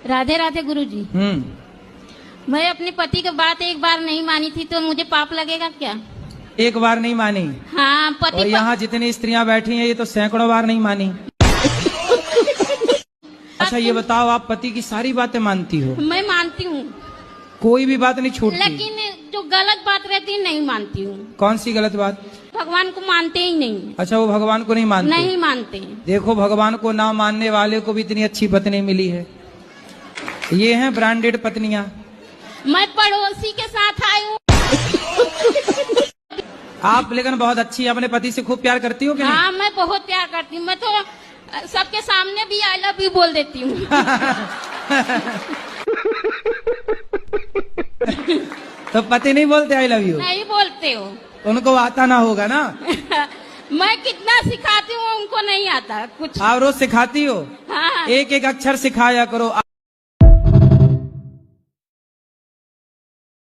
राधे राधे गुरुजी। मैं अपने पति की बात एक बार नहीं मानी थी तो मुझे पाप लगेगा क्या? एक बार नहीं मानी? हाँ पति। और यहाँ जितनी स्त्रियां बैठी हैं ये तो सैकड़ों बार नहीं मानी। अच्छा ये बताओ, आप पति की सारी बातें मानती हो? मैं मानती हूँ, कोई भी बात नहीं छूटती? लेकिन जो गलत बात रहती है नहीं मानती हूँ। कौन सी गलत बात? भगवान को मानते ही नहीं। अच्छा, वो भगवान को नहीं मानते? नहीं मानते। देखो भगवान को ना मानने वाले को भी इतनी अच्छी पत्नी मिली है। ये हैं ब्रांडेड पत्नियां। मैं पड़ोसी के साथ आई हूँ। आप लेकिन बहुत अच्छी, अपने पति से खूब प्यार करती हो कि नहीं? हाँ मैं बहुत प्यार करती हूँ। मैं तो सबके सामने भी आई लव यू बोल देती हूँ। तो पति नहीं बोलते आई लव यू? नहीं बोलते हो। उनको आता ना होगा ना? मैं कितना सिखाती हूँ उनको नहीं आता कुछ। आप रोज सिखाती हो? हाँ। एक एक अक्षर सिखाया करो।